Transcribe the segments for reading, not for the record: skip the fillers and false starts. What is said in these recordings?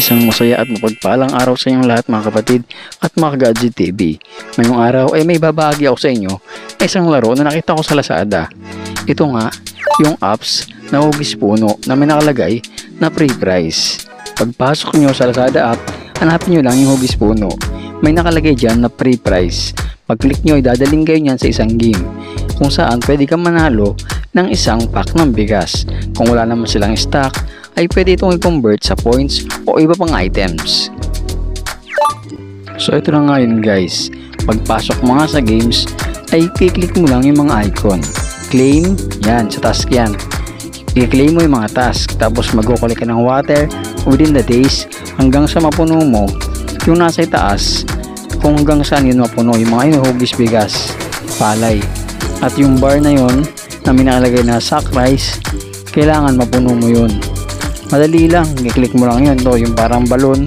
Isang masaya at mapagpalang araw sa inyong lahat mga kapatid at mga ka-Gadget TV. Ngayong araw ay may babahagi ako sa inyo isang laro na nakita ko sa Lazada. Ito nga, yung apps na hugis puno na may nakalagay na free prize. Pagpasok nyo sa Lazada app, hanapin nyo lang yung hugis puno. May nakalagay dyan na free prize. Pag-click nyo, idadaling kayo nyan sa isang game kung saan pwede kang manalo ng isang pack ng bigas. Kung wala naman silang stock, ay pwede itong i-convert sa points o iba pang items. So ito na nga yun guys, pagpasok mo nga sa games ay i-click mo lang yung mga icon. Claim, yan, sa task yan. I-claim mo yung mga task, tapos mag-collect ka ng water within the days hanggang sa mapuno mo yung nasa itaas, kung hanggang saan yun mapuno yung mga inuhugis bigas, palay. At yung bar na yun na minalagay na sack rice, kailangan mapuno mo yun. Madali lang, i-click mo lang yun, yung parang balon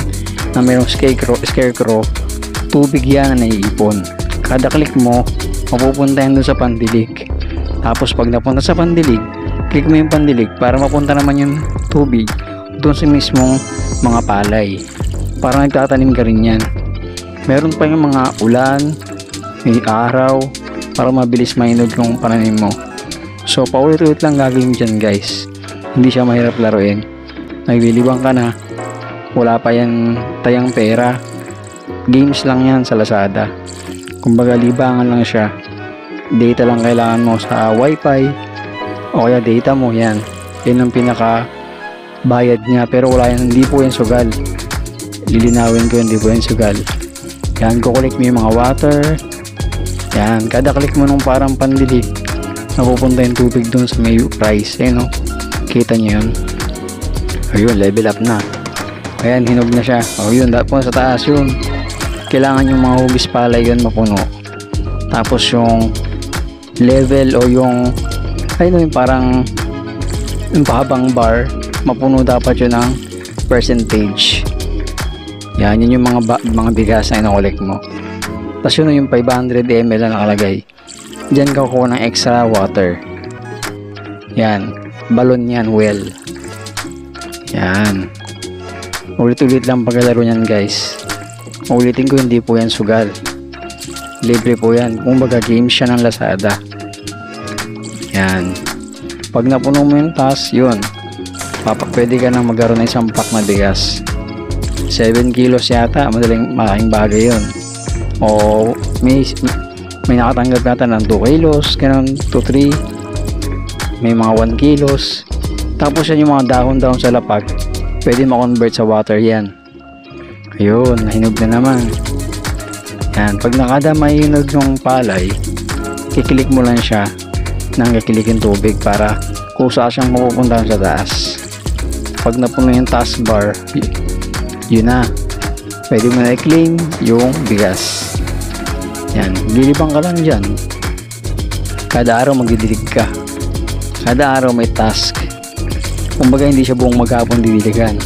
na mayroong scarecrow, tubig yan na naiipon. Kada click mo, mapupunta yan dun sa pandilig. Tapos pag napunta sa pandilig, click mo yung pandilig para mapunta naman yung tubig dun sa mismong mga palay. Parang nagtatanim ka rin yan. Meron pa yung mga ulan, may araw, para mabilis mainod yung pananim mo. So paulit-ulit lang gagawin dyan guys. Hindi siya mahirap laruin. Naglilibang ka na, wala pa yan tayang pera, games lang yan sa Lazada. Kumbaga libangan lang siya, data lang kailangan mo sa wifi o kaya data mo, yan ang pinaka bayad niya, pero wala yan, hindi po yan sugal. Lilinawin ko, hindi po yan sugal. Yan, kukulik mo yung mga water, yan, kada click mo nung parang pandilig, napupunta yung tubig dun sa may price, no? Kita nyo yun. Ayun, level up na. Ayan, hinog na siya. O yun, dapat sa taas yun. Kailangan yung mga hugis palay yun mapuno. Tapos yung level o yung ayun, yung parang yung pahabang bar, mapuno dapat yun ng percentage. Yan, yun yung mga bigas na inokolek mo. Tapos yun yung 500 ml na nakalagay. Diyan ka kukuha ng extra water. Yan, balon yan, well. Yan. Ulit-ulit lang paglalaro niyan guys. Ulitin ko, hindi po yan sugal. Libre po yan. Kung baga game siya ng Lazada. Yan. Pag napuno mo yung task, yun. Pwede ka nang magkaroon ng isang pack na bigas. 7 kilos yata. Madaling malaking bagay yun. O may nakatanggap yata ng 2 kilos. Ganun, 2-3. May mga 1 kilos. Tapos yan yung mga dahon-dahon sa lapag, pwede ma-convert sa water yan. Ayun, nahinog na naman. Yan, pag nakadamay hinog yung palay, kiklik mo lang siya nang kikilikin tubig para kusa siyang mapupunta sa taas. Pag napuno yung taskbar, yun na. Pwede mo na i-claim yung bigas. Yan, lilibang ka lang dyan. Kada araw magdidilig ka. Kada araw may task. Kumbaga hindi siya buong maghapon didiligan.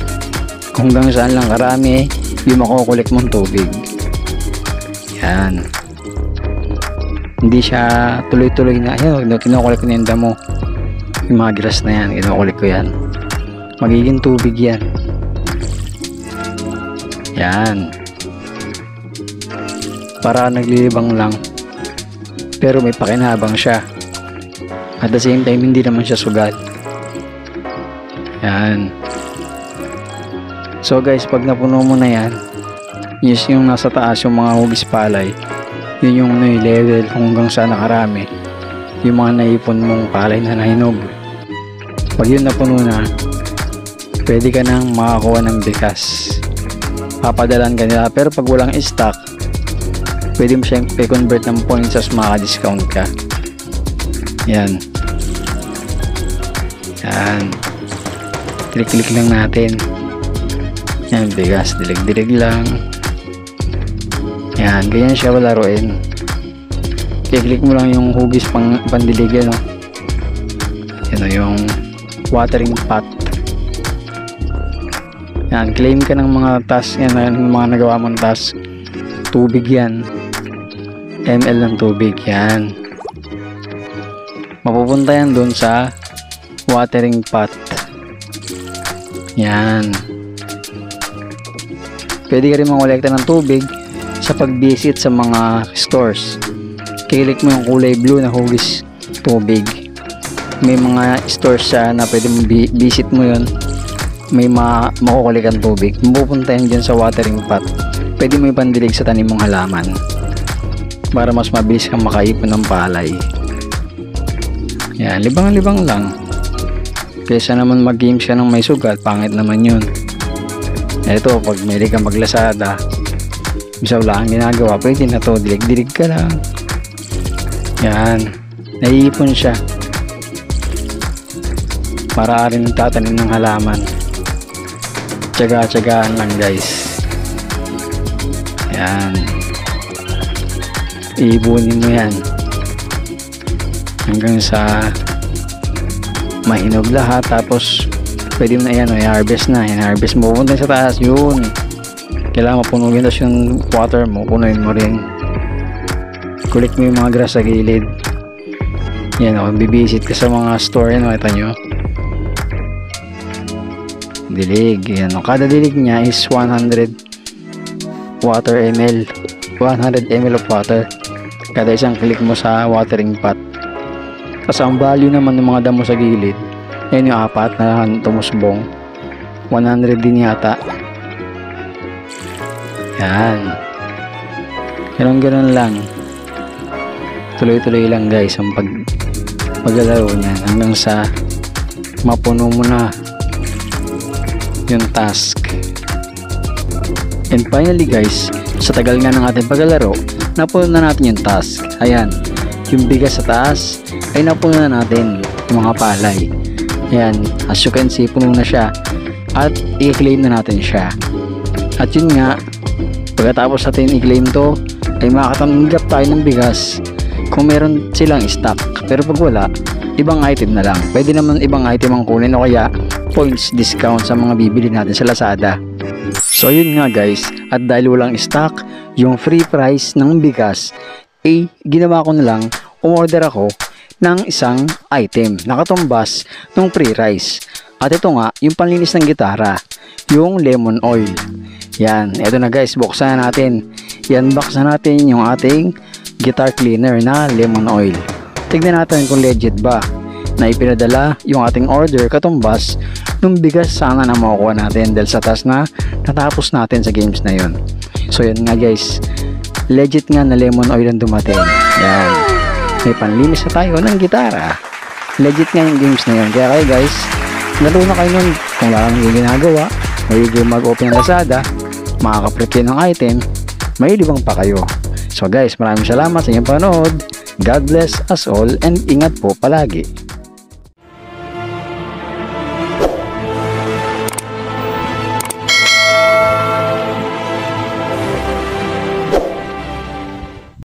Kung hanggang saan lang karami yung makukulik mong tubig. Yan. Hindi siya tuloy-tuloy na. Ayan, kinukulik ko na yung damo. Yung mga grass na yan, kinukulik ko yan. Magiging tubig yan. Yan. Para naglilibang lang. Pero may pakinabang siya. At the same time, hindi naman siya sugal. Yan. So guys, pag napuno mo na yan, yung nasa taas yung mga hugis palay, yun yung level kung hanggang saan nakarami yung mga naipon mong palay na nahinog. Pag yun napuno na, pwede ka nang makakuha ng bigas. Papadalan ka nila, pero pag walang stock, pwede mo siyang i-convert ng points as maka-discount ka. Yan. Yan. Click lang natin. Yan, bigas, dilig-dilig lang. Yan, ganyan siya laruin. I-click mo lang yung hugis pandilig yan, no? Yan o, yung watering pot. Yan, claim ka ng mga task yan, mga nagawa mong task. Tubig yan. ml ng tubig, yan. Mapupunta yan dun sa watering pot. Yan. Pwede ka rin mangolekta ng tubig sa pag-visit sa mga stores. Kiklik mo yung kulay blue na hugis tubig. May mga stores siya na pwede mong visit mo yun. May makukulik ang tubig. Pupunta yan dyan sa watering pot. Pwede mo ipandilig sa tanim mong halaman para mas mabilis kang makaipon ng palay. Yan, libang-libang lang. Kaysa naman mag-games ka ng may sugat, pangit naman yun. Eto, pag may ka maglasada, isa lang ang ginagawa, pwede na to, dilig-dilig ka lang. Yan, naiipon siya para rin tatanim ng halaman. Tsaga-tsagaan lang guys. Yan, iibunin mo yan hanggang sa mahinog lahat, tapos pwede mo na yan, i-harvest na. I-harvest mo, pupunta sa taas yun. Kailangan mapunuin, tapos yung water mo, punuin mo rin. Kulik mo yung mga grass sa gilid. Yan o, bibisit ka sa mga store yan, makita nyo. Dilig, yan o. Kada dilig niya is 100 ml of water. Kada isang click mo sa watering pot. Tapos ang value naman ng mga damo sa gilid, yan yung 4 na tumusbong, 100 din yata. Yan, ganun lang, tuloy-tuloy lang guys ang paglalaro niyan hanggang sa mapuno mo na yung task. And finally guys, sa tagal nga ng ating paglalaro, napuno na natin yung task. Ayan, yung bigas sa taas ay napuno na natin, yung mga palay. Ayan, as you can see, puno na siya at i-claim na natin siya. At yun nga, pagkatapos natin i-claim to, ay makakatanggap tayo ng bigas kung meron silang stock. Pero pag wala, ibang item na lang. Pwede naman ibang item ang kunin o kaya points discount sa mga bibili natin sa Lazada. So yun nga guys, at dahil walang stock, yung free price ng bigas, ginawa ko na lang, umorder ako ng isang item na katumbas ng free rice. At ito nga, yung panlinis ng gitara, yung lemon oil. Yan, eto na guys, buksan natin. Yan, buksan natin yung ating guitar cleaner na lemon oil. Tignan natin kung legit ba na ipinadala yung ating order katumbas nung bigas sana na makukuha natin dahil sa task na natapos natin sa games na yun. So yan nga guys, legit nga na lemon oil ang dumating. Yan, may panlinis na tayo ng gitara. Legit nga yung games na yun. Kaya kayo guys, lalo na kayo nun kung wala kang ginagawa, may mag-open ng Lazada, makaka-prepare ng item, may libang pa kayo. So guys, maraming salamat sa inyong panood. God bless us all and ingat po palagi.